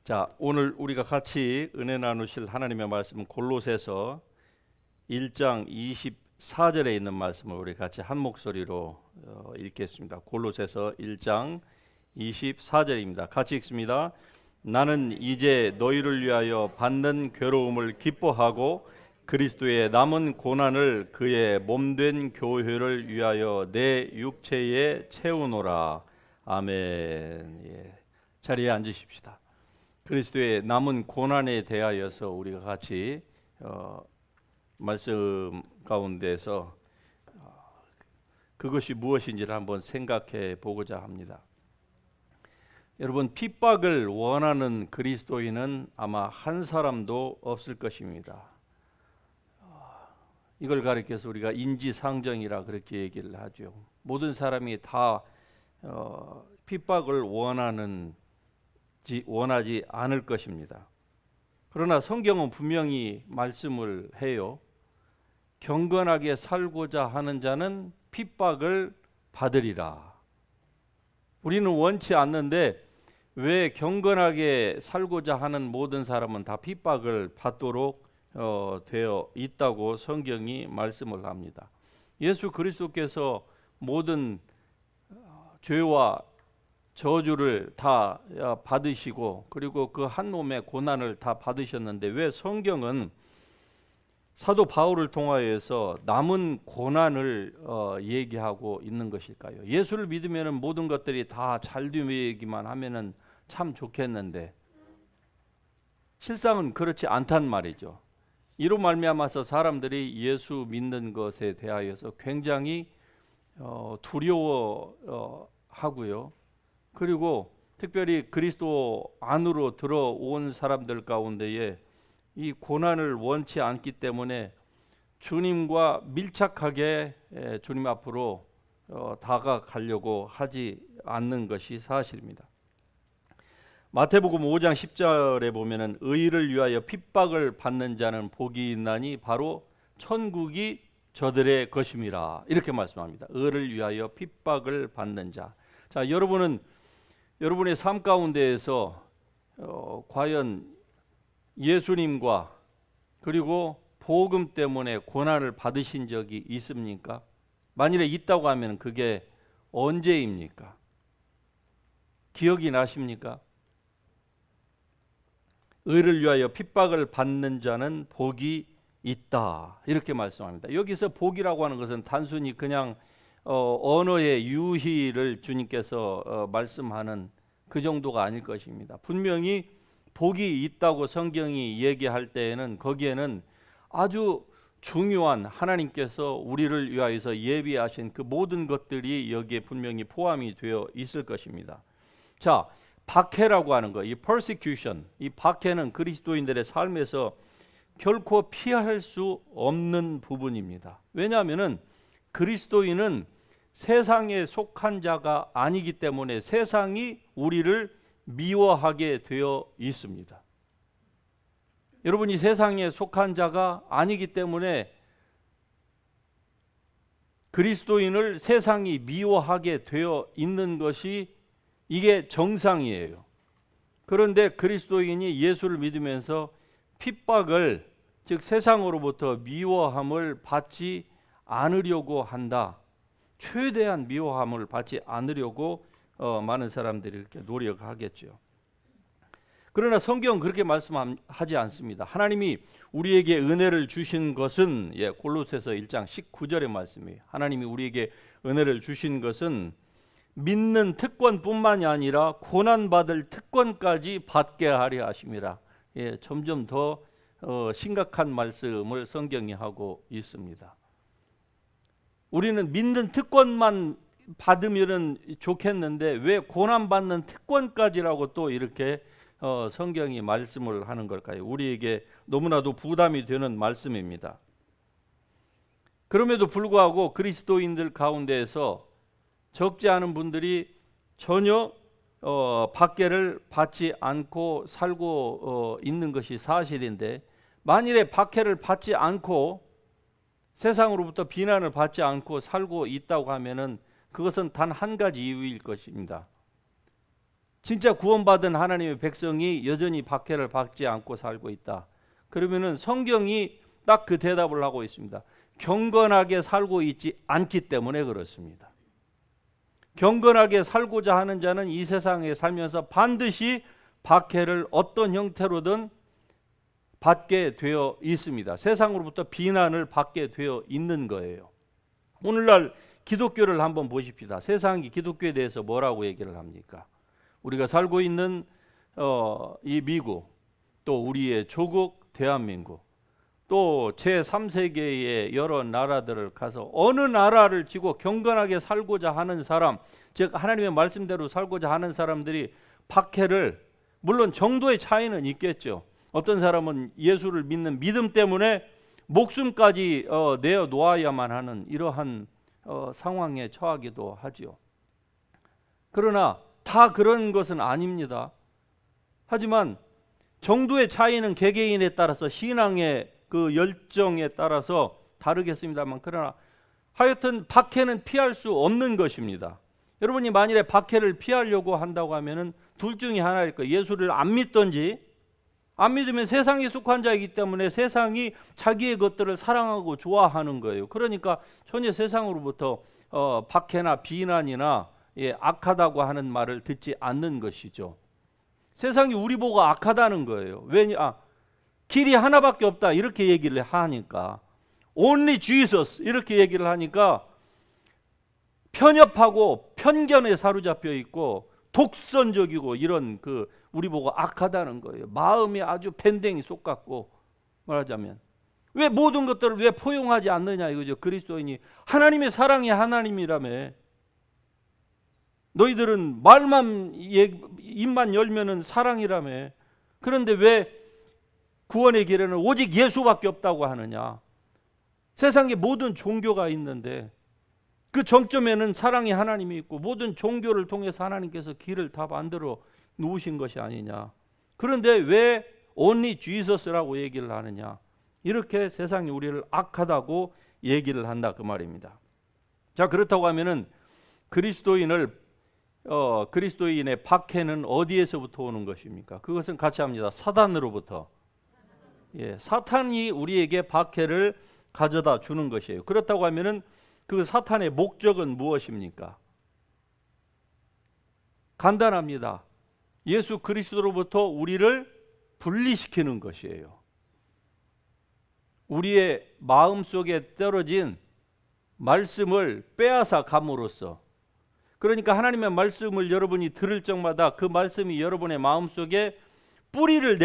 자, 오늘 우리가 같이 은혜 나누실 하나님의 말씀은 골로새서 1장 24절에 있는 말씀을 우리 같이 한 목소리로 읽겠습니다. 골로새서 1장 24절입니다. 같이 읽습니다. 나는 이제 너희를 위하여 받는 괴로움을 기뻐하고 그리스도의 남은 고난을 그의 몸된 교회를 위하여 내 육체에 채우노라. 아멘. 예. 자리에 앉으십시다. 그리스도의 남은 고난에 대하여서 우리가 같이 말씀 가운데서 그것이 무엇인지를 한번 생각해 보고자 합니다. 여러분, 핍박을 원하는 그리스도인은 아마 한 사람도 없을 것입니다. 이걸 가리켜서 우리가 인지상정이라 그렇게 얘기를 하죠. 모든 사람이 다 핍박을 원하지 않을 것입니다. 그러나 성경은 분명히 말씀을 해요. 경건하게 살고자 하는 자는 핍박을 받으리라. 우리는 원치 않는데 왜 경건하게 살고자 하는 모든 사람은 다 핍박을 받도록 되어 있다고 성경이 말씀을 합니다. 예수 그리스도께서 모든 죄와 저주를 다 받으시고 그리고 그 한 몸의 고난을 다 받으셨는데 왜 성경은 사도 바울을 통하여서 남은 고난을 얘기하고 있는 것일까요? 예수를 믿으면 모든 것들이 다 잘 되기만 하면은 참 좋겠는데 실상은 그렇지 않단 말이죠. 이로 말미암아서 사람들이 예수 믿는 것에 대하여서 굉장히 두려워하고요. 그리고 특별히 그리스도 안으로 들어온 사람들 가운데에 이 고난을 원치 않기 때문에 주님과 밀착하게 주님 앞으로 다가가려고 하지 않는 것이 사실입니다. 마태복음 5장 10절에 보면은 의를 위하여 핍박을 받는 자는 복이 있나니 바로 천국이 저들의 것임이라 이렇게 말씀합니다. 의를 위하여 핍박을 받는 자. 자, 여러분의 삶 가운데에서 과연 예수님과 그리고 복음 때문에 고난을 받으신 적이 있습니까? 만일에 있다고 하면 그게 언제입니까? 기억이 나십니까? 의를 위하여 핍박을 받는 자는 복이 있다 이렇게 말씀합니다. 여기서 복이라고 하는 것은 단순히 그냥 언어의 유희를 주님께서 말씀하는 그 정도가 아닐 것입니다. 분명히 복이 있다고 성경이 얘기할 때에는 거기에는 아주 중요한 하나님께서 우리를 위하여서 예비하신 그 모든 것들이 여기에 분명히 포함이 되어 있을 것입니다. 자, 박해라고 하는 거, 이 persecution, 이 박해는 그리스도인들의 삶에서 결코 피할 수 없는 부분입니다. 왜냐하면은 그리스도인은 세상에 속한 자가 아니기 때문에 세상이 우리를 미워하게 되어 있습니다. 여러분이 세상에 속한 자가 아니기 때문에 그리스도인을 세상이 미워하게 되어 있는 것이 이게 정상이에요. 그런데 그리스도인이 예수를 믿으면서 핍박을 즉 세상으로부터 미워함을 받지 않으려고 한다. 최대한 미워함을 받지 않으려고 많은 사람들이 이렇게 노력하겠죠. 그러나 성경은 그렇게 말씀하지 않습니다. 하나님이 우리에게 은혜를 주신 것은 골로새서 1장 19절의 말씀이에요. 하나님이 우리에게 은혜를 주신 것은 믿는 특권뿐만이 아니라 고난받을 특권까지 받게 하려 하심이라. 점점 더 심각한 말씀을 성경이 하고 있습니다. 우리는 믿는 특권만 받으면 좋겠는데 왜 고난받는 특권까지라고 또 이렇게 성경이 말씀을 하는 걸까요? 우리에게 너무나도 부담이 되는 말씀입니다. 그럼에도 불구하고 그리스도인들 가운데에서 적지 않은 분들이 전혀 박해를 받지 않고 살고 있는 것이 사실인데 만일에 박해를 받지 않고 세상으로부터 비난을 받지 않고 살고 있다고 하면은 그것은 단 한 가지 이유일 것입니다. 진짜 구원받은 하나님의 백성이 여전히 박해를 받지 않고 살고 있다. 그러면은 성경이 딱 그 대답을 하고 있습니다. 경건하게 살고 있지 않기 때문에 그렇습니다. 경건하게 살고자 하는 자는 이 세상에 살면서 반드시 박해를 어떤 형태로든 받게 되어 있습니다. 세상으로부터 비난을 받게 되어 있는 거예요. 오늘날 기독교를 한번 보십시다. 세상이 기독교에 대해서 뭐라고 얘기를 합니까? 우리가 살고 있는 이 미국, 또 우리의 조국 대한민국, 또 제3세계의 여러 나라들을 가서 어느 나라를 지고 경건하게 살고자 하는 사람, 즉 하나님의 말씀대로 살고자 하는 사람들이 박해를, 물론 정도의 차이는 있겠죠. 어떤 사람은 예수를 믿는 믿음 때문에 목숨까지 내어 놓아야만 하는 이러한 상황에 처하기도 하지요. 그러나 다 그런 것은 아닙니다. 하지만 정도의 차이는 개개인에 따라서 신앙의 그 열정에 따라서 다르겠습니다만, 그러나 하여튼 박해는 피할 수 없는 것입니다. 여러분이 만일에 박해를 피하려고 한다고 하면은 둘 중에 하나일 거예요. 예수를 안 믿든지, 안 믿으면 세상에 속한 자이기 때문에 세상이 자기의 것들을 사랑하고 좋아하는 거예요. 그러니까 전혀 세상으로부터 박해나 비난이나 악하다고 하는 말을 듣지 않는 것이죠. 세상이 우리 보고 악하다는 거예요. 왜냐? 길이 하나밖에 없다 이렇게 얘기를 하니까, Only Jesus 이렇게 얘기를 하니까 편협하고 편견에 사로잡혀 있고 독선적이고 이런 우리 보고 악하다는 거예요. 마음이 아주 밴댕이 쏙같고, 말하자면 왜 모든 것들을 왜 포용하지 않느냐 이거죠. 그리스도인이 하나님의 사랑이 하나님이라며, 너희들은 말만 입만 열면은 사랑이라며, 그런데 왜 구원의 길에는 오직 예수밖에 없다고 하느냐. 세상에 모든 종교가 있는데 그 정점에는 사랑이 하나님이 있고 모든 종교를 통해서 하나님께서 길을 다 만들어 놓으신 것이 아니냐. 그런데 왜 only Jesus라고 얘기를 하느냐. 이렇게 세상이 우리를 악하다고 얘기를 한다 그 말입니다. 자, 그렇다고 하면은 그리스도인의 박해는 어디에서부터 오는 것입니까? 그것은 같이 합니다. 사단으로부터. 사탄이 우리에게 박해를 가져다 주는 것이에요. 그렇다고 하면은 그 사탄의 목적은 무엇입니까? 간단합니다. 예수 그리스도로부터 우리를 분리시키는 것이에요. 우리의 마음속에 떨어진 말씀을 빼앗아 감으로써, 그러니까 하나님의 말씀을 여러분이 들을 적마다 그 말씀이 여러분의 마음속에 뿌리를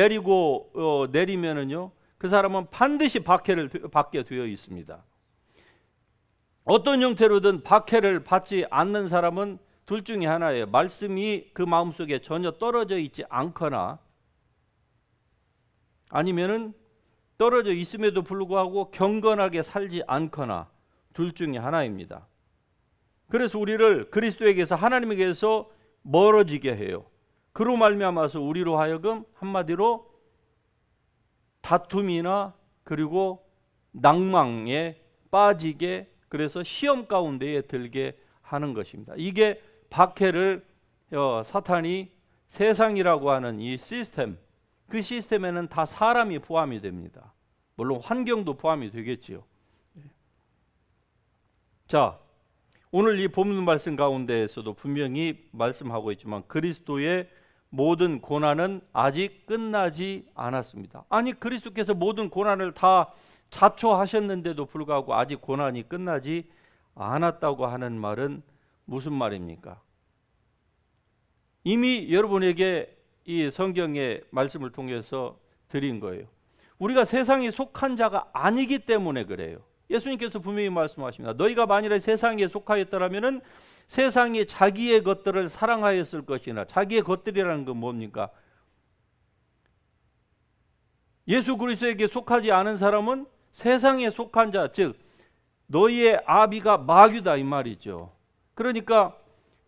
내리면은요, 그 사람은 반드시 박해를 받게 되어 있습니다. 어떤 형태로든 박해를 받지 않는 사람은 둘 중에 하나예요. 말씀이 그 마음속에 전혀 떨어져 있지 않거나, 아니면은 떨어져 있음에도 불구하고 경건하게 살지 않거나, 둘 중에 하나입니다. 그래서 우리를 그리스도에게서, 하나님에게서 멀어지게 해요. 그로 말미암아서 우리로 하여금 한마디로 다툼이나 그리고 낭망에 빠지게, 그래서 시험 가운데에 들게 하는 것입니다. 이게 박해를 사탄이 세상이라고 하는 이 시스템, 그 시스템에는 다 사람이 포함이 됩니다. 물론 환경도 포함이 되겠지요. 자, 오늘 이 본문 말씀 가운데에서도 분명히 말씀하고 있지만 그리스도의 모든 고난은 아직 끝나지 않았습니다. 아니, 그리스도께서 모든 고난을 다 자초하셨는데도 불구하고 아직 고난이 끝나지 않았다고 하는 말은 무슨 말입니까? 이미 여러분에게 이 성경의 말씀을 통해서 드린 거예요. 우리가 세상에 속한 자가 아니기 때문에 그래요. 예수님께서 분명히 말씀하십니다. 너희가 만일에 세상에 속하였더라면은 세상이 자기의 것들을 사랑하였을 것이나, 자기의 것들이라는 건 뭡니까? 예수 그리스도에게 속하지 않은 사람은 세상에 속한 자, 즉 너희의 아비가 마귀다 이 말이죠. 그러니까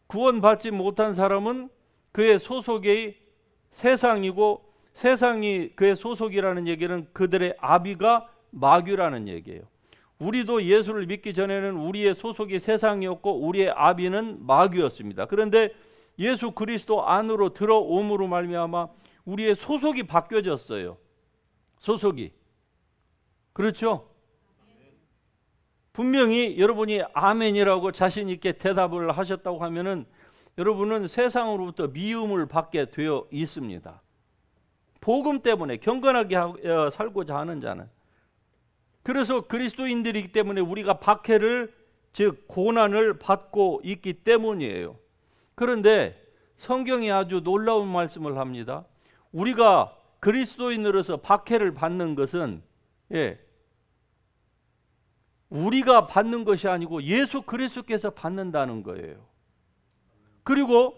구원받지 못한 사람은 그의 소속이 세상이고, 세상이 그의 소속이라는 얘기는 그들의 아비가 마귀라는 얘기예요. 우리도 예수를 믿기 전에는 우리의 소속이 세상이었고 우리의 아비는 마귀였습니다. 그런데 예수 그리스도 안으로 들어옴으로 말미암아 우리의 소속이 바뀌어졌어요. 소속이. 그렇죠? 분명히 여러분이 아멘이라고 자신 있게 대답을 하셨다고 하면은 여러분은 세상으로부터 미움을 받게 되어 있습니다. 복음 때문에 경건하게 살고자 하는 자는. 그래서 그리스도인들이기 때문에 우리가 박해를, 즉 고난을 받고 있기 때문이에요. 그런데 성경이 아주 놀라운 말씀을 합니다. 우리가 그리스도인으로서 박해를 받는 것은 우리가 받는 것이 아니고 예수 그리스도께서 받는다는 거예요. 그리고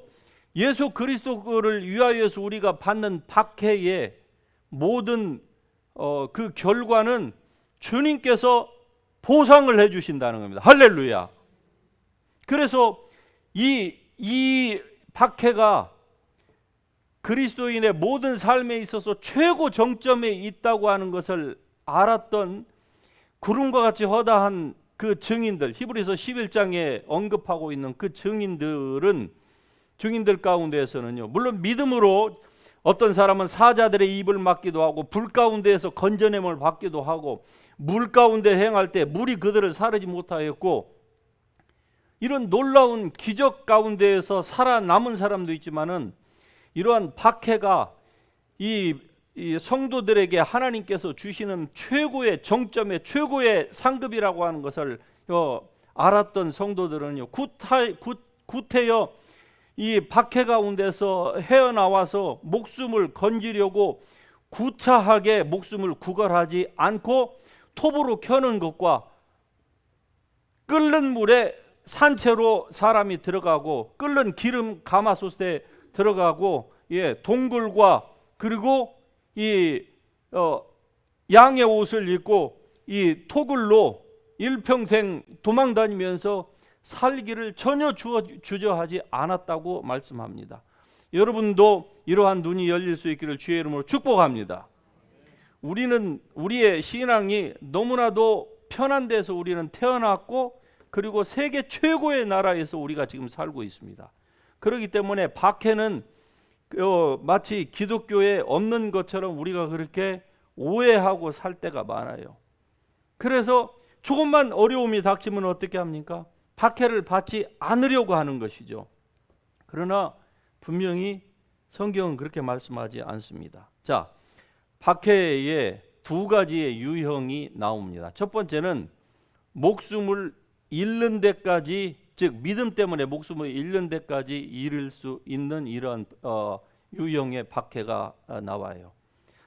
예수 그리스도를 위하여서 우리가 받는 박해의 모든 그 결과는 주님께서 보상을 해주신다는 겁니다. 할렐루야. 그래서 이 박해가 그리스도인의 모든 삶에 있어서 최고 정점에 있다고 하는 것을 알았던 구름과 같이 허다한 그 증인들, 히브리서 11장에 언급하고 있는 그 증인들 가운데에서는요, 물론 믿음으로 어떤 사람은 사자들의 입을 막기도 하고 불 가운데에서 건져냄을 받기도 하고 물 가운데 행할 때 물이 그들을 사르지 못하였고, 이런 놀라운 기적 가운데에서 살아남은 사람도 있지만은 이러한 박해가 이 성도들에게 하나님께서 주시는 최고의 정점의 최고의 상급이라고 하는 것을 알았던 성도들은요, 구태여 이 박해 가운데서 헤어나와서 목숨을 건지려고 구차하게 목숨을 구걸하지 않고 톱으로 켜는 것과 끓는 물에 산채로 사람이 들어가고 끓는 기름 가마솥에 들어가고 동굴과 그리고 이 양의 옷을 입고 이 토굴로 일평생 도망다니면서 살기를 전혀 주저하지 않았다고 말씀합니다. 여러분도 이러한 눈이 열릴 수 있기를 주의 이름으로 축복합니다. 우리는 우리의 신앙이 너무나도 편한 데서 우리는 태어났고, 그리고 세계 최고의 나라에서 우리가 지금 살고 있습니다. 그렇기 때문에 박해는 마치 기독교에 없는 것처럼 우리가 그렇게 오해하고 살 때가 많아요. 그래서 조금만 어려움이 닥치면 어떻게 합니까? 박해를 받지 않으려고 하는 것이죠. 그러나 분명히 성경은 그렇게 말씀하지 않습니다. 자, 박해에 두 가지의 유형이 나옵니다. 첫 번째는 목숨을 잃는 데까지, 즉 믿음 때문에 목숨을 잃는 데까지 이를 수 있는 이런 유형의 박해가 나와요.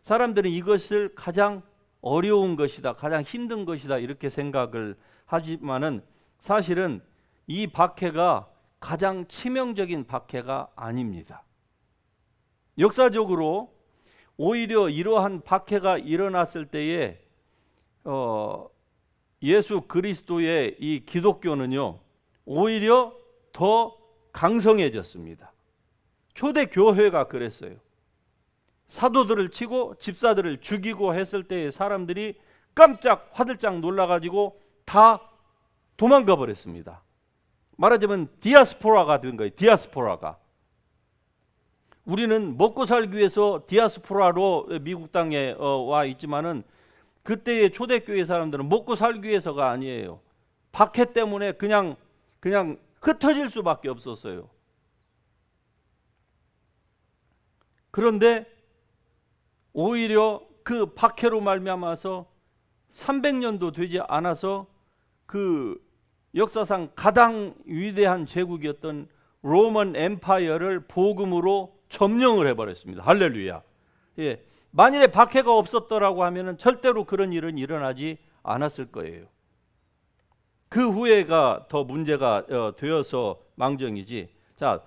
사람들은 이것을 가장 어려운 것이다, 가장 힘든 것이다 이렇게 생각을 하지만은 사실은 이 박해가 가장 치명적인 박해가 아닙니다. 역사적으로 오히려 이러한 박해가 일어났을 때에 예수 그리스도의 이 기독교는요, 오히려 더 강성해졌습니다. 초대 교회가 그랬어요. 사도들을 치고 집사들을 죽이고 했을 때에 사람들이 깜짝 화들짝 놀라가지고 다 도망가 버렸습니다. 말하자면 디아스포라가 된 거예요. 디아스포라가. 우리는 먹고 살기 위해서 디아스포라로 미국 땅에 와 있지만은 그때의 초대교회 사람들은 먹고 살기 위해서가 아니에요. 박해 때문에 그냥 흩어질 수밖에 없었어요. 그런데 오히려 그 박해로 말미암아서 300년도 되지 않아서 그 역사상 가장 위대한 제국이었던 로만 엠파이어를 복음으로 점령을 해버렸습니다. 할렐루야. 예, 만일에 박해가 없었더라고 하면은 절대로 그런 일은 일어나지 않았을 거예요. 그 후에가 더 문제가 되어서 망정이지. 자,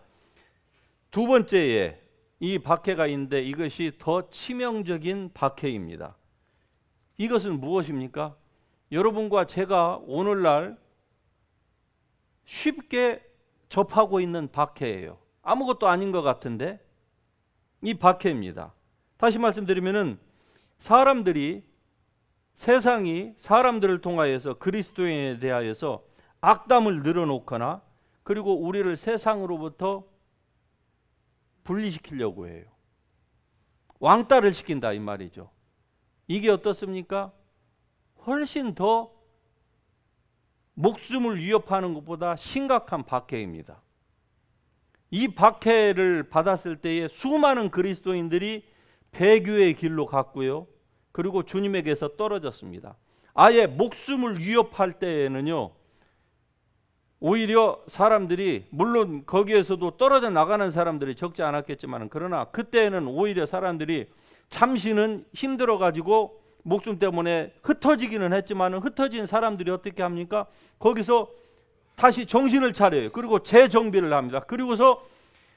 두 번째에 이 박해가 있는데 이것이 더 치명적인 박해입니다. 이것은 무엇입니까? 여러분과 제가 오늘날 쉽게 접하고 있는 박해예요. 아무것도 아닌 것 같은데 이 박해입니다. 다시 말씀드리면은 세상이 사람들을 통하여서 그리스도인에 대하여서 악담을 늘어놓거나 그리고 우리를 세상으로부터 분리시키려고 해요. 왕따를 시킨다 이 말이죠. 이게 어떻습니까? 훨씬 더 목숨을 위협하는 것보다 심각한 박해입니다. 이 박해를 받았을 때에 수많은 그리스도인들이 배교의 길로 갔고요. 그리고 주님에게서 떨어졌습니다. 아예 목숨을 위협할 때에는요, 오히려 사람들이, 물론 거기에서도 떨어져 나가는 사람들이 적지 않았겠지만, 그러나 그때는 오히려 사람들이 잠시는 힘들어 가지고 목숨 때문에 흩어지기는 했지만, 흩어진 사람들이 어떻게 합니까? 거기서 다시 정신을 차려요. 그리고 재정비를 합니다. 그리고서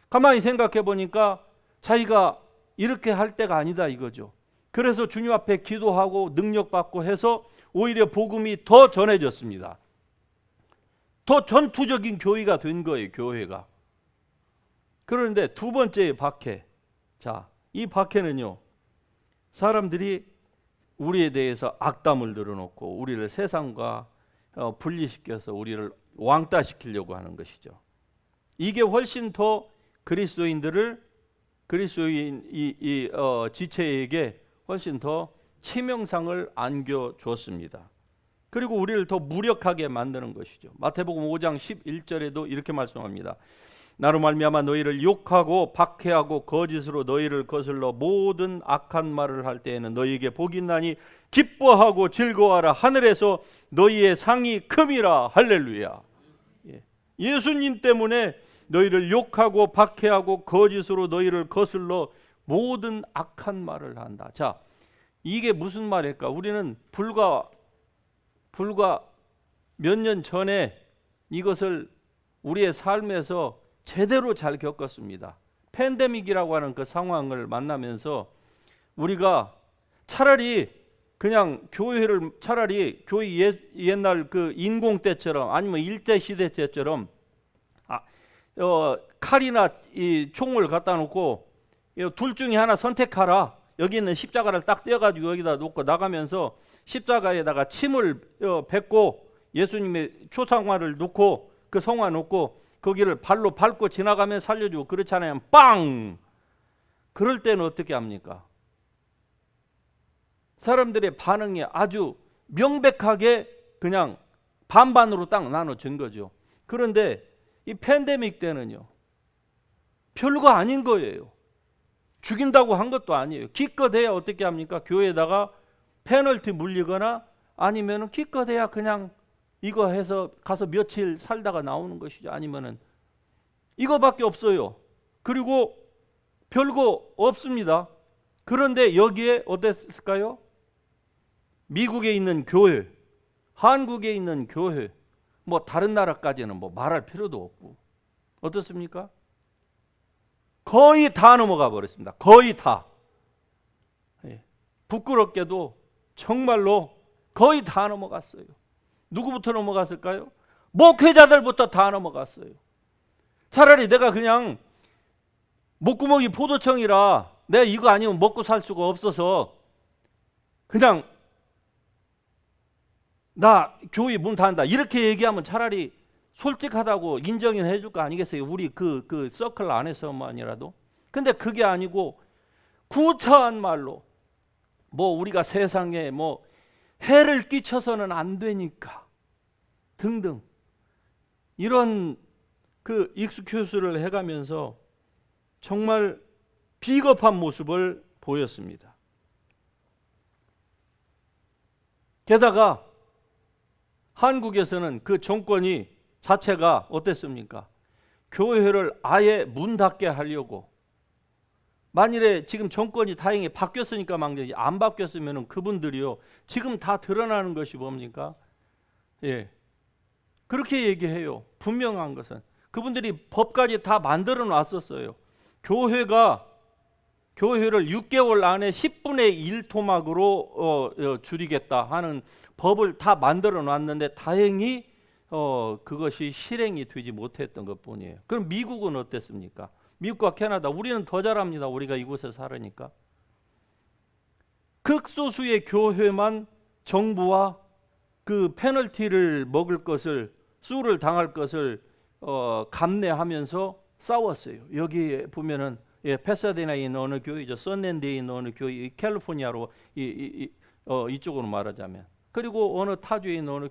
가만히 생각해 보니까 자기가 이렇게 할 때가 아니다 이거죠. 그래서 주님 앞에 기도하고 능력받고 해서 오히려 복음이 더 전해졌습니다. 더 전투적인 교회가 된 거예요, 교회가. 그런데 두 번째 박해. 자, 이 박해는요, 사람들이 우리에 대해서 악담을 늘어놓고 우리를 세상과 분리시켜서 우리를 왕따시키려고 하는 것이죠. 이게 훨씬 더 그리스도인 지체에게 훨씬 더 치명상을 안겨주었습니다. 그리고 우리를 더 무력하게 만드는 것이죠. 마태복음 5장 11절에도 이렇게 말씀합니다. 나로 말미암아 너희를 욕하고 박해하고 거짓으로 너희를 거슬러 모든 악한 말을 할 때에는 너희에게 복이 있나니 기뻐하고 즐거워하라. 하늘에서 너희의 상이 큼이라. 할렐루야. 예수님 때문에 너희를 욕하고 박해하고 거짓으로 너희를 거슬러 모든 악한 말을 한다. 자, 이게 무슨 말일까? 우리는 불과 몇 년 전에 이것을 우리의 삶에서 제대로 잘 겪었습니다. 팬데믹이라고 하는 그 상황을 만나면서 우리가 차라리 그냥 교회를 차라리 교회 옛날 그 인공 때처럼 아니면 일제 시대 때처럼 칼이나 이 총을 갖다 놓고 둘 중에 하나 선택하라. 여기 있는 십자가를 딱 떼어가지고 여기다 놓고 나가면서 십자가에다가 침을 뱉고 예수님의 초상화를 놓고 그 성화 놓고 거기를 발로 밟고 지나가면 살려주고 그렇잖아요. 빵! 그럴 때는 어떻게 합니까? 사람들의 반응이 아주 명백하게 그냥 반반으로 딱 나눠진 거죠. 그런데 이 팬데믹 때는요, 별거 아닌 거예요. 죽인다고 한 것도 아니에요. 기껏해야 어떻게 합니까? 교회에다가 페널티 물리거나 아니면은 기껏해야 그냥 이거 해서 가서 며칠 살다가 나오는 것이죠. 아니면은 이거밖에 없어요. 그리고 별거 없습니다. 그런데 여기에 어땠을까요? 미국에 있는 교회, 한국에 있는 교회, 뭐 다른 나라까지는 뭐 말할 필요도 없고 어떻습니까? 거의 다 넘어가 버렸습니다. 거의 다. 부끄럽게도 정말로 거의 다 넘어갔어요. 누구부터 넘어갔을까요? 목회자들부터 다 넘어갔어요. 차라리 내가 그냥 목구멍이 포도청이라 내가 이거 아니면 먹고 살 수가 없어서 그냥 나 교회 문 닫는다 이렇게 얘기하면 차라리 솔직하다고 인정해 줄 거 아니겠어요? 우리 그 서클 안에서만이라도. 근데 그게 아니고 구차한 말로 뭐 우리가 세상에 뭐 해를 끼쳐서는 안 되니까 등등 이런 그 익스큐스를 해가면서 정말 비겁한 모습을 보였습니다. 게다가 한국에서는 그 정권이 자체가 어땠습니까? 교회를 아예 문 닫게 하려고. 만일에 지금 정권이 다행히 바뀌었으니까 망정이지 안 바뀌었으면 그분들이요 지금 다 드러나는 것이 뭡니까? 예, 그렇게 얘기해요. 분명한 것은 그분들이 법까지 다 만들어 놨었어요. 교회를 6개월 안에 10분의 1 토막으로 줄이겠다 하는 법을 다 만들어 놨는데 다행히 그것이 실행이 되지 못했던 것뿐이에요. 그럼 미국은 어땠습니까? 미국과 캐나다 우리는 더 잘합니다. 우리가 이곳에 살으니까. 극소수의 교회만 정부와 그 페널티를 먹을 것을 수를 당할 것을 감내하면서 싸웠어요. 여기에 보면은 예, 패사데나에 있는 어느 교회죠. 썬랜드에 있는 어느 교회, 캘리포니아로 이쪽으로 말하자면. 그리고 어느 타주에 있는 어느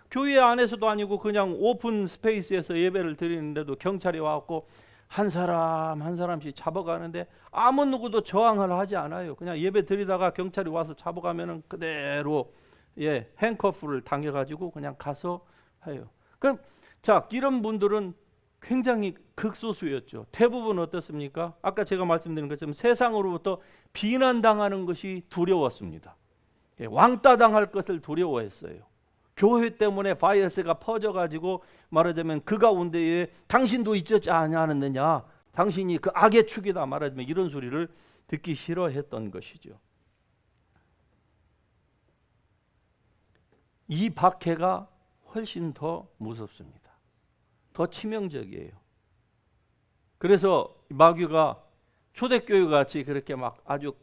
교회 안에서도 아니고 그냥 오픈 스페이스에서 예배를 드리는데도 경찰이 와갖고 한 사람 한 사람씩 잡아가는데 아무 누구도 저항을 하지 않아요. 그냥 예배 드리다가 경찰이 와서 잡아가면은 그대로 예, 행커프를 당해가지고 그냥 가서 해요. 그럼 자, 이런 분들은 굉장히 극소수였죠. 대부분 어떻습니까? 아까 제가 말씀드린 것처럼 세상으로부터 비난당하는 것이 두려웠습니다. 예, 왕따 당할 것을 두려워했어요. 교회 때문에 바이러스가 퍼져가지고 말하자면 그 가운데에 당신도 있지 않느냐, 당신이 그 악의 축이다 말하자면 이런 소리를 듣기 싫어했던 것이죠. 이 박해가 훨씬 더 무섭습니다. 더 치명적이에요. 그래서 마귀가 초대교회 같이 그렇게 막 아주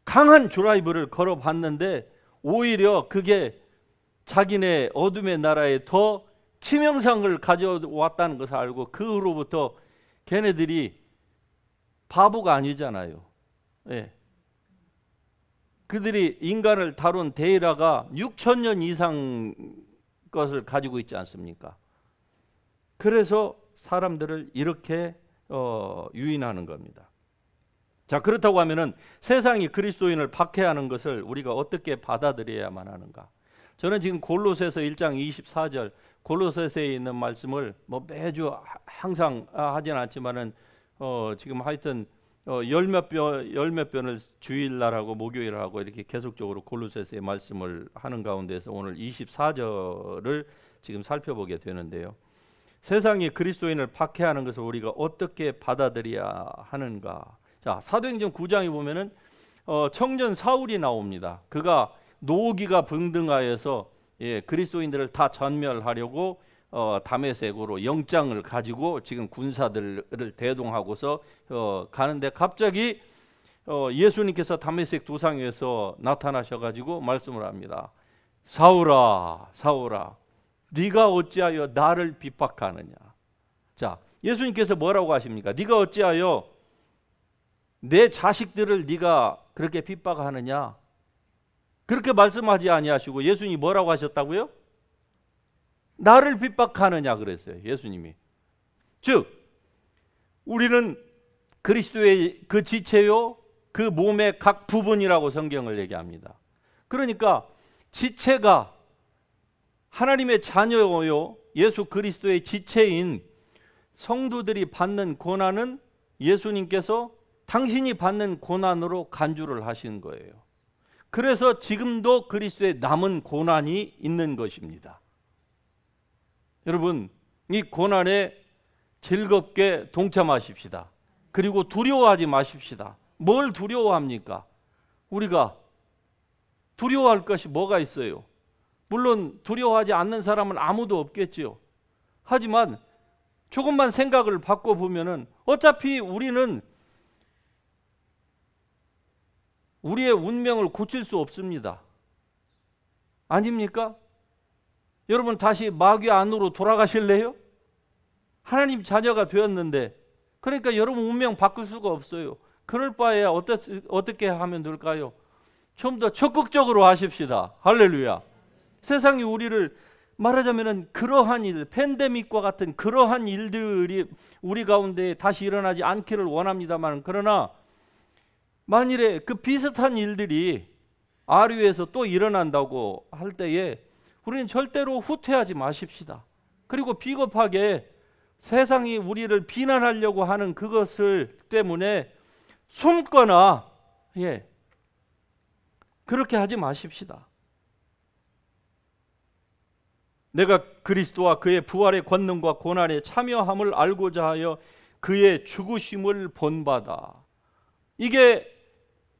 강한 드라이브를 걸어봤는데 오히려 그게 자기네 어둠의 나라에 더 치명상을 가져왔다는 것을 알고 그 후로부터 걔네들이 바보가 아니잖아요. 예. 그들이 인간을 다룬 데이터가 6,000년 이상 것을 가지고 있지 않습니까? 그래서 사람들을 이렇게 유인하는 겁니다. 자, 그렇다고 하면은 세상이 그리스도인을 박해하는 것을 우리가 어떻게 받아들여야만 하는가? 저는 지금 골로새서 1장 24절 골로새서에 있는 말씀을 뭐 매주 항상 하진 않지만은 지금 하여튼 열 몇 번을 주일날하고 목요일하고 이렇게 계속적으로 골로새서의 말씀을 하는 가운데서 오늘 24절을 지금 살펴보게 되는데요. 세상이 그리스도인을 박해하는 것을 우리가 어떻게 받아들여야 하는가? 자, 사도행전 9장에 보면은 청년 사울이 나옵니다. 그가 노기가 등등하여서 그리스도인들을 다 전멸하려고 다메섹으로 영장을 가지고 지금 군사들을 대동하고서 가는데 갑자기 예수님께서 다메섹 도상에서 나타나셔가지고 말씀을 합니다. 사울아, 사울아, 네가 어찌하여 나를 핍박하느냐? 자, 예수님께서 뭐라고 하십니까? 네가 어찌하여 내 자식들을 네가 그렇게 핍박하느냐? 그렇게 말씀하지 아니하시고 예수님이 뭐라고 하셨다고요? 나를 핍박하느냐 그랬어요. 예수님이. 즉 우리는 그리스도의 그 지체요, 그 몸의 각 부분이라고 성경을 얘기합니다. 그러니까 지체가 하나님의 자녀요, 예수 그리스도의 지체인 성도들이 받는 고난은 예수님께서 당신이 받는 고난으로 간주를 하신 거예요. 그래서 지금도 그리스도의 남은 고난이 있는 것입니다. 여러분, 이 고난에 즐겁게 동참하십시다. 그리고 두려워하지 마십시다. 뭘 두려워합니까? 우리가 두려워할 것이 뭐가 있어요? 물론 두려워하지 않는 사람은 아무도 없겠지요. 하지만 조금만 생각을 바꿔보면은 어차피 우리는 우리의 운명을 고칠 수 없습니다. 아닙니까? 여러분 다시 마귀 안으로 돌아가실래요? 하나님 자녀가 되었는데, 그러니까 여러분 운명 바꿀 수가 없어요. 그럴 바에 어떻게 하면 될까요? 좀 더 적극적으로 하십시다. 할렐루야. 세상이 우리를 말하자면은 그러한 일, 팬데믹과 같은 그러한 일들이 우리 가운데 다시 일어나지 않기를 원합니다만, 그러나 만일에 그 비슷한 일들이 아류에서 또 일어난다고 할 때에 우리는 절대로 후퇴하지 마십시다. 그리고 비겁하게 세상이 우리를 비난하려고 하는 그것을 때문에 숨거나 그렇게 하지 마십시다. 내가 그리스도와 그의 부활의 권능과 고난에 참여함을 알고자 하여 그의 죽으심을 본받아. 이게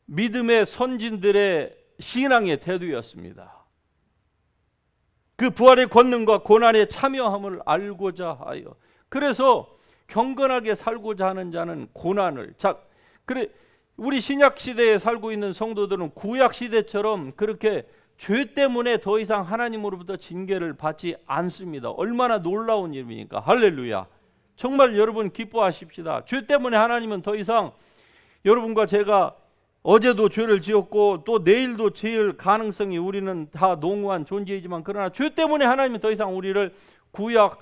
믿음의 선진들의 신앙의 태도였습니다. 그 부활의 권능과 고난에 참여함을 알고자 하여. 그래서 경건하게 살고자 하는 자는 고난을. 자, 그래 우리 신약 시대에 살고 있는 성도들은 구약 시대처럼 그렇게 죄 때문에 더 이상 하나님으로부터 징계를 받지 않습니다. 얼마나 놀라운 일입니까? 할렐루야. 정말 여러분 기뻐하십시다. 죄 때문에 하나님은 더 이상 여러분과 제가 어제도 죄를 지었고 또 내일도 지을 가능성이 우리는 다 농후한 존재이지만, 그러나 죄 때문에 하나님은 더 이상 우리를 구약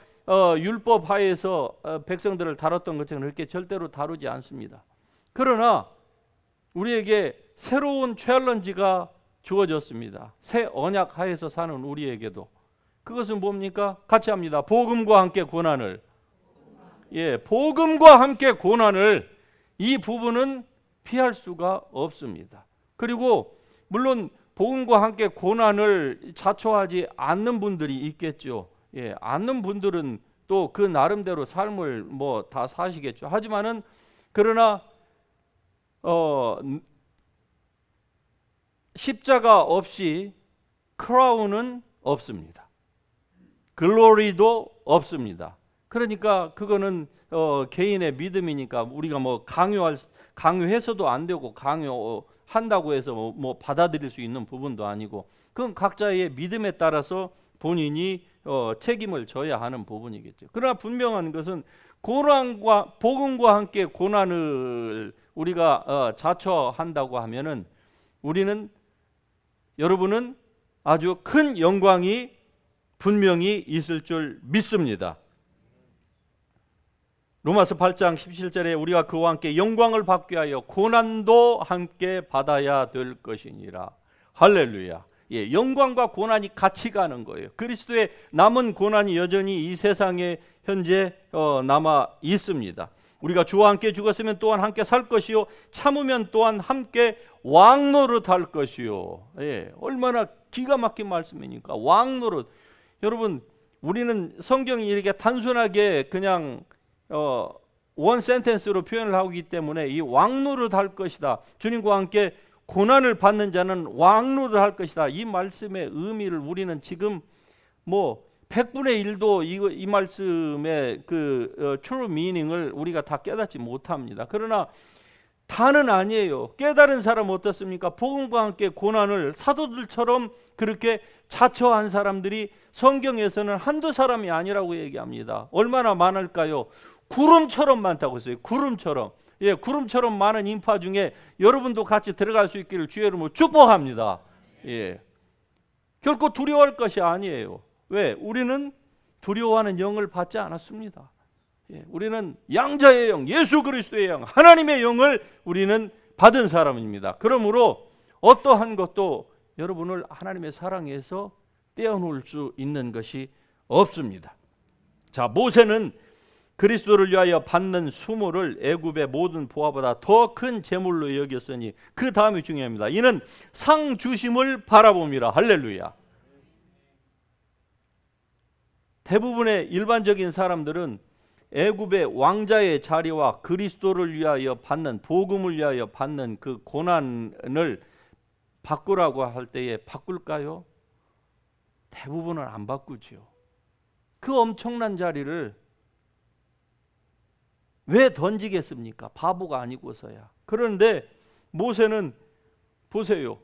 율법 하에서 백성들을 다뤘던 것처럼 그렇게 절대로 다루지 않습니다. 그러나 우리에게 새로운 챌린지가 주어졌습니다. 새 언약 하에서 사는 우리에게도. 그것은 뭡니까? 같이 합니다. 복음과 함께 고난을. 복음과 함께 고난을. 이 부분은 피할 수가 없습니다. 그리고 물론 복음과 함께 고난을 자초하지 않는 분들이 있겠죠. 않는 분들은 또 그 나름대로 삶을 뭐 다 사시겠죠. 하지만은 그러나 십자가 없이 크라운은 없습니다. 글로리도 없습니다. 그러니까 그거는 개인의 믿음이니까 우리가 뭐 강요해서도 안 되고 강요한다고 해서 뭐 받아들일 수 있는 부분도 아니고, 그건 각자의 믿음에 따라서 본인이 책임을 져야 하는 부분이겠죠. 그러나 분명한 것은 고난과 복음과 함께 고난을 우리가 자처한다고 하면은 우리는, 여러분은 아주 큰 영광이 분명히 있을 줄 믿습니다. 로마서 8장 17절에 우리가 그와 함께 영광을 받기 위하여 고난도 함께 받아야 될 것이니라. 할렐루야. 영광과 고난이 같이 가는 거예요. 그리스도의 남은 고난이 여전히 이 세상에 현재 남아 있습니다. 우리가 주와 함께 죽었으면 또한 함께 살 것이요, 참으면 또한 함께 왕노릇할 것이요. 얼마나 기가 막힌 말씀이니까. 왕노릇. 여러분, 우리는 성경이 이렇게 단순하게 그냥 원 센텐스로 표현을 하기 때문에 이 왕노릇 할 것이다, 주님과 함께 고난을 받는 자는 왕노릇 할 것이다, 이 말씀의 의미를 우리는 지금 뭐 100분의 1도 이 말씀의 그 true meaning을 우리가 다 깨닫지 못합니다. 그러나 다는 아니에요. 깨달은 사람 어떻습니까? 복음과 함께 고난을 사도들처럼 그렇게 자처한 사람들이 성경에서는 한두 사람이 아니라고 얘기합니다. 얼마나 많을까요? 구름처럼 많다고 했어요. 구름처럼. 구름처럼 많은 인파 중에 여러분도 같이 들어갈 수 있기를 주의 이름으로 축복합니다. 결코 두려워할 것이 아니에요. 왜? 우리는 두려워하는 영을 받지 않았습니다. 우리는 양자의 영, 예수 그리스도의 영, 하나님의 영을 우리는 받은 사람입니다. 그러므로 어떠한 것도 여러분을 하나님의 사랑에서 떼어놓을 수 있는 것이 없습니다. 자, 모세는 그리스도를 위하여 받는 수모를 애굽의 모든 보화보다 더 큰 재물로 여겼으니, 그 다음이 중요합니다. 이는 상 주심을 바라봅니다. 할렐루야. 대부분의 일반적인 사람들은 애굽의 왕자의 자리와 그리스도를 위하여 받는, 복음을 위하여 받는 그 고난을 바꾸라고 할 때에 바꿀까요? 대부분은 안 바꾸지요. 그 엄청난 자리를 왜 던지겠습니까? 바보가 아니고서야. 그런데 모세는 보세요.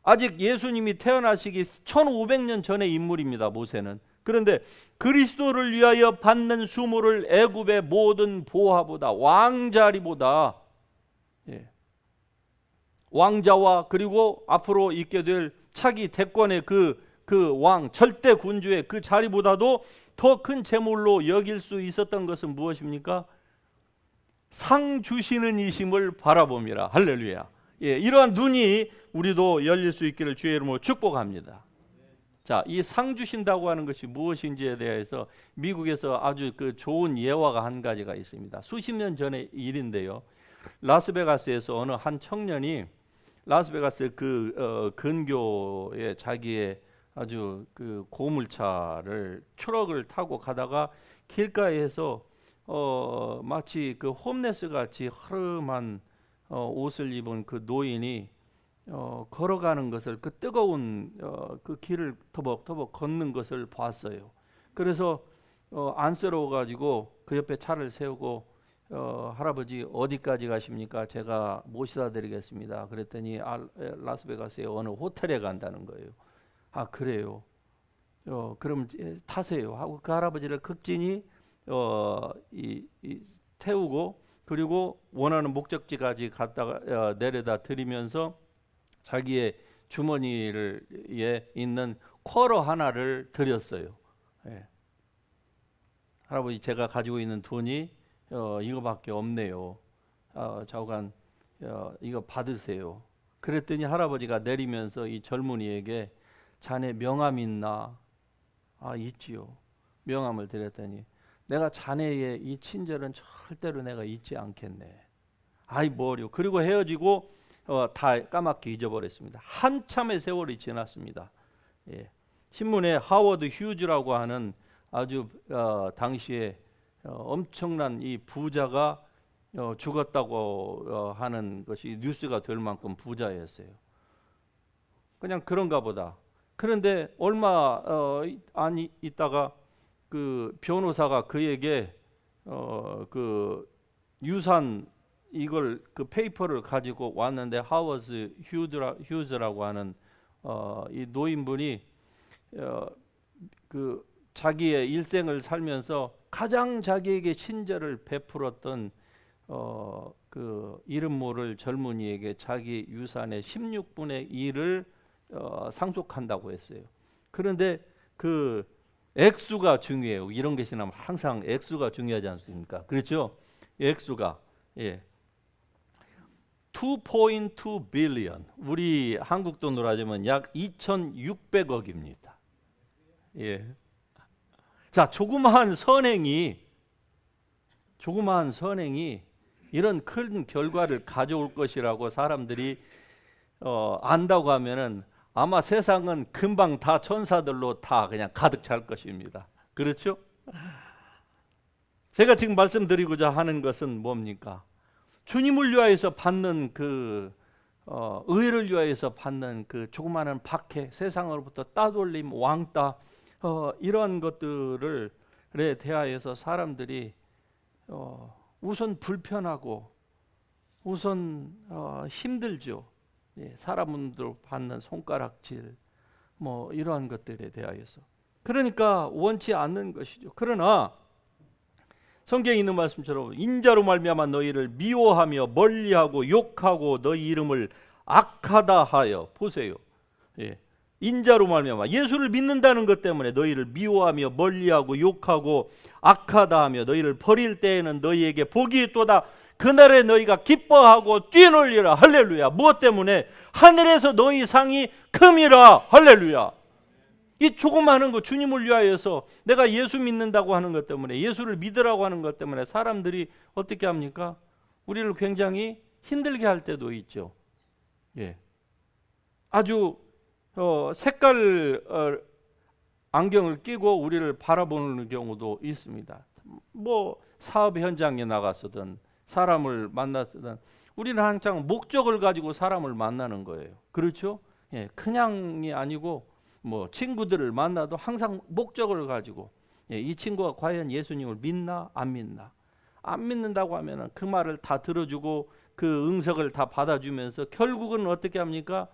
아직 예수님이 태어나시기 1500년 전의 인물입니다. 모세는. 그런데 그리스도를 위하여 받는 수모를 애굽의 모든 보화보다, 왕자리보다, 왕자와 그리고 앞으로 있게 될 차기 대권의 그 왕, 절대 군주의 그 자리보다도 더 큰 재물로 여길 수 있었던 것은 무엇입니까? 상 주시는 이심을 바라봅니다. 할렐루야. 이러한 눈이 우리도 열릴 수 있기를 주의 이름으로 축복합니다. 자, 이 상 주신다고 하는 것이 무엇인지에 대해서 미국에서 아주 그 좋은 예화가 한 가지가 있습니다. 수십 년 전의 일인데요. 라스베가스에서 어느 한 청년이 라스베가스 그 근교에 자기의 아주 그 고물차를 트럭을 타고 가다가 길가에서 마치 그 홈레스 같이 허름한 옷을 입은 그 노인이 걸어가는 것을, 그 뜨거운 그 길을 터벅터벅 걷는 것을 봤어요. 그래서 안쓰러워 가지고 그 옆에 차를 세우고 할아버지 어디까지 가십니까? 제가 모시다 드리겠습니다. 그랬더니 라스베가스의 어느 호텔에 간다는 거예요. 아, 그래요? 그럼 타세요 하고 그 할아버지를 극진히 태우고 그리고 원하는 목적지까지 갔다가 내려다 드리면서 자기의 주머니에 있는 쿼러 하나를 드렸어요. 예. 할아버지, 제가 가지고 있는 돈이 이거밖에 없네요. 좌우간 이거 받으세요. 그랬더니 할아버지가 내리면서 이 젊은이에게 자네 명함 있나? 있지요. 명함을 드렸더니 내가 자네의 이 친절은 절대로 내가 잊지 않겠네. 아이 뭐요. 그리고 헤어지고 다 까맣게 잊어버렸습니다. 한참의 세월이 지났습니다. 예. 신문에 하워드 휴즈라고 하는 아주 당시에 엄청난 이 부자가 죽었다고 하는 것이 뉴스가 될 만큼 부자였어요. 그냥 그런가 보다. 그런데 얼마 안 있다가 그 변호사가 그에게 그 유산 이걸 그 페이퍼를 가지고 왔는데 하워드 휴즈라고 하는 이 노인분이 그 자기의 일생을 살면서 가장 자기에게 친절을 베풀었던 그 이름 모를 젊은이에게 자기 유산의 16분의 1을 상속한다고 했어요. 그런데 그 액수가 중요해요. 이런 게 지나면 항상 액수가 중요하지 않습니까? 그렇죠? 액수가 2.2 빌리언, 우리 한국 돈으로 하자면 약 2,600억입니다. 예. 자, 조그마한 선행이 이런 큰 결과를 가져올 것이라고 사람들이 안다고 하면은 아마 세상은 금방 다 천사들로 다 그냥 가득 찰 것입니다. 그렇죠? 제가 지금 말씀드리고자 하는 것은 뭡니까? 주님을 위하여서 받는 그 의를 위하여서 받는 그 조그마한 박해, 세상으로부터 따돌림, 왕따, 이러한 것들에 대하여서 사람들이 우선 불편하고 우선 힘들죠. 예, 사람들 받는 손가락질, 뭐 이러한 것들에 대하여서. 그러니까 원치 않는 것이죠. 그러나 성경에 있는 말씀처럼 인자로 말미암아 너희를 미워하며 멀리하고 욕하고 너희 이름을 악하다 하여, 보세요. 예. 인자로 말미암아 예수를 믿는다는 것 때문에 너희를 미워하며 멀리하고 욕하고 악하다 하며 너희를 버릴 때에는 너희에게 복이 있도다. 그날에 너희가 기뻐하고 뛰놀리라. 할렐루야. 무엇 때문에? 하늘에서 너희 상이 큼이라. 할렐루야. 이 조그마한 거 주님을 위하여서 내가 예수 믿는다고 하는 것 때문에, 예수를 믿으라고 하는 것 때문에 사람들이 어떻게 합니까? 우리를 굉장히 힘들게 할 때도 있죠. 예. 아주 색깔 안경을 끼고 우리를 바라보는 경우도 있습니다. 뭐 사업 현장에 나가서든 사람을 만나서든 우리는 항상 목적을 가지고 사람을 만나는 거예요. 그렇죠? 예, 그냥이 아니고 뭐 친구들을 만나도 항상 목적을 가지고, 이 친구가 과연 예수님을 믿나 안 믿나. 안 믿는다고 하면은 그 말을 다 들어주고 그 응석을 다 받아주면서 결국은 어떻게 합니까?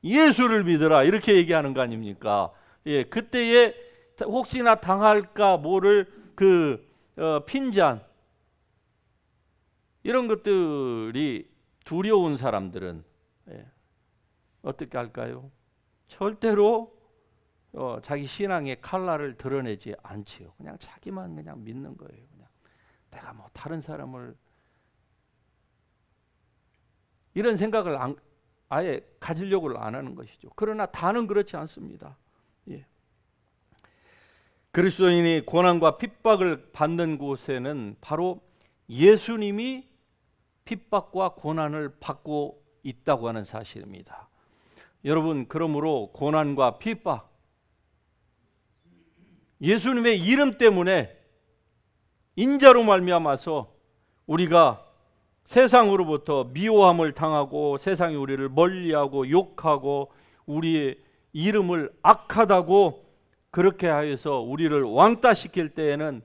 예수를 믿으라 이렇게 얘기하는 거 아닙니까? 예, 그때에 혹시나 당할까 모를 그 핀잔, 이런 것들이 두려운 사람들은 어떻게 할까요? 절대로 자기 신앙의 칼날을 드러내지 않지요. 그냥 자기만 그냥 믿는 거예요. 그냥 내가 뭐 다른 사람을 이런 생각을 아예 가지려고 안 하는 것이죠. 그러나 다는 그렇지 않습니다. 예. 그리스도인이 고난과 핍박을 받는 곳에는 바로 예수님이 핍박과 고난을 받고 있다고 하는 사실입니다. 여러분, 그러므로 고난과 핍박, 예수님의 이름 때문에 인자로 말미암아서 우리가 세상으로부터 미워함을 당하고 세상이 우리를 멀리하고 욕하고 우리의 이름을 악하다고 그렇게 하여서 우리를 왕따시킬 때에는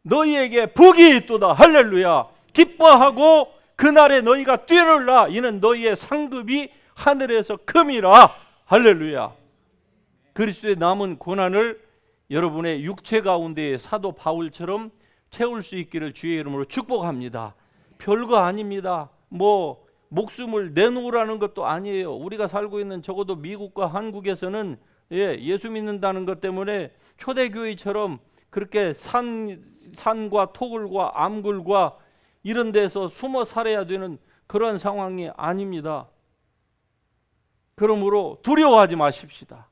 너희에게 복이 있도다. 할렐루야. 기뻐하고 그날에 너희가 뛰놀라. 이는 너희의 상급이 하늘에서 큼이라. 할렐루야. 그리스도의 남은 고난을 여러분의 육체 가운데의 사도 바울처럼 채울 수 있기를 주의 이름으로 축복합니다. 별거 아닙니다. 뭐 목숨을 내놓으라는 것도 아니에요. 우리가 살고 있는 적어도 미국과 한국에서는 예수 믿는다는 것 때문에 초대교회처럼 그렇게 산과 토굴과 암굴과 이런 데서 숨어 살아야 되는 그런 상황이 아닙니다. 그러므로 두려워하지 마십시다.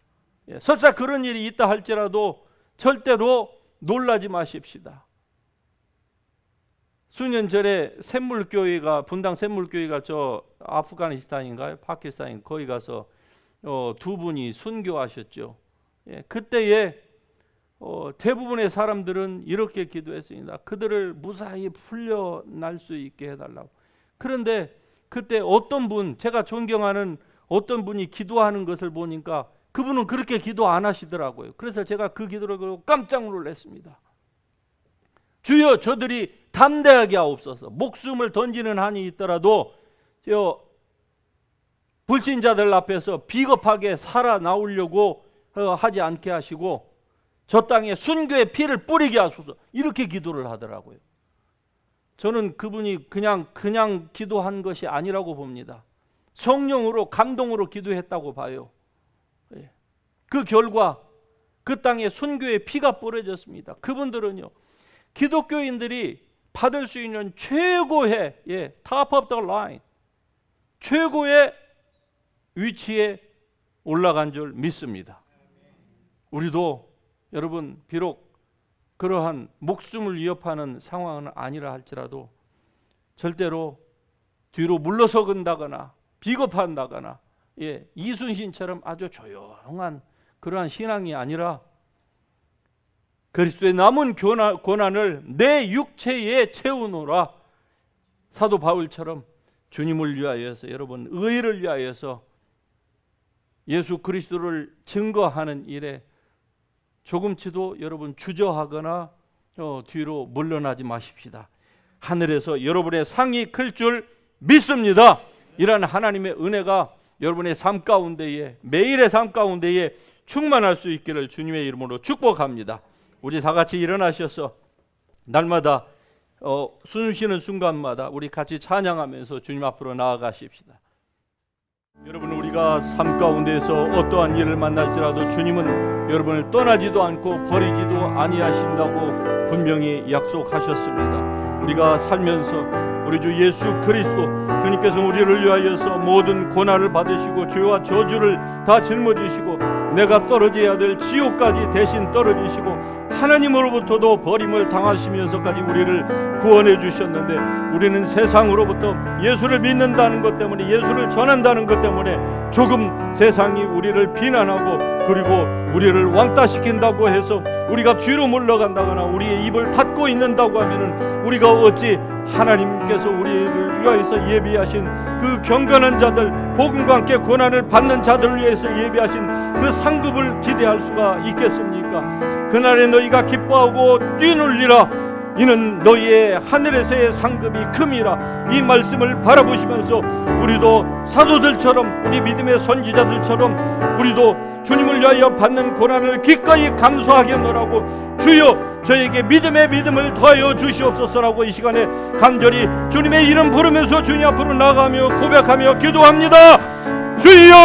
설사 그런 일이 있다 할지라도 절대로 놀라지 마십시다. 수년 전에 샘물교회가, 분당 샘물교회가 저 아프가니스탄인가요? 파키스탄인 거기 가서 두 분이 순교하셨죠. 그때에 대부분의 사람들은 이렇게 기도했습니다. 그들을 무사히 풀려날 수 있게 해달라고. 그런데 그때 어떤 분, 제가 존경하는 어떤 분이 기도하는 것을 보니까 그분은 그렇게 기도 안 하시더라고요. 그래서 제가 그 기도를 보고 깜짝 놀랐습니다. 주여, 저들이 담대하게 하옵소서. 목숨을 던지는 한이 있더라도 불신자들 앞에서 비겁하게 살아나오려고 하지 않게 하시고 저 땅에 순교의 피를 뿌리게 하소서. 이렇게 기도를 하더라고요. 저는 그분이 그냥 기도한 것이 아니라고 봅니다. 성령으로, 감동으로 기도했다고 봐요. 그 결과 그 땅에 순교의 피가 뿌려졌습니다. 그분들은요, 기독교인들이 받을 수 있는 최고의 top of the line, 최고의 위치에 올라간 줄 믿습니다. 우리도 여러분 비록 그러한 목숨을 위협하는 상황은 아니라 할지라도 절대로 뒤로 물러서건다거나 비겁한다거나 이순신처럼 아주 조용한 그러한 신앙이 아니라 그리스도의 남은 고난을 내 육체에 채우노라. 사도 바울처럼 주님을 위하여서, 여러분 의를 위하여서 예수 그리스도를 증거하는 일에 조금치도 여러분 주저하거나 뒤로 물러나지 마십시다. 하늘에서 여러분의 상이 클 줄 믿습니다. 이러한 하나님의 은혜가 여러분의 삶 가운데에, 매일의 삶 가운데에 충만할 수 있기를 주님의 이름으로 축복합니다. 우리 다 같이 일어나셔서 날마다 숨 쉬는 순간마다 우리 같이 찬양하면서 주님 앞으로 나아가십시다. 여러분, 우리가 삶 가운데에서 어떠한 일을 만날지라도 주님은 여러분을 떠나지도 않고 버리지도 아니하신다고 분명히 약속하셨습니다. 우리가 살면서 우리 주 예수 그리스도 주님께서 우리를 위하여서 모든 고난을 받으시고 죄와 저주를 다 짊어지시고 내가 떨어져야 될 지옥까지 대신 떨어지시고 하나님으로부터도 버림을 당하시면서까지 우리를 구원해 주셨는데, 우리는 세상으로부터 예수를 믿는다는 것 때문에, 예수를 전한다는 것 때문에 조금 세상이 우리를 비난하고 그리고 우리를 왕따시킨다고 해서 우리가 뒤로 물러간다거나 우리의 입을 닫고 있는다고 하면은 우리가 어찌 하나님께서 우리를 위하여서 예비하신 그 경건한 자들, 복음과 함께 고난을 받는 자들을 위해서 예비하신 그 상급을 기대할 수가 있겠습니까? 그날에 너희가 기뻐하고 뛰놀리라. 이는 너희의 하늘에서의 상급이 큼이라. 이 말씀을 바라보시면서 우리도 사도들처럼, 우리 믿음의 선지자들처럼 우리도 주님을 위하여 받는 고난을 기꺼이 감수하겠노라고 주여 저에게 믿음의 믿음을 더하여 주시옵소서라고 이 시간에 간절히 주님의 이름 부르면서 주님 앞으로 나가며 고백하며 기도합니다. 주여!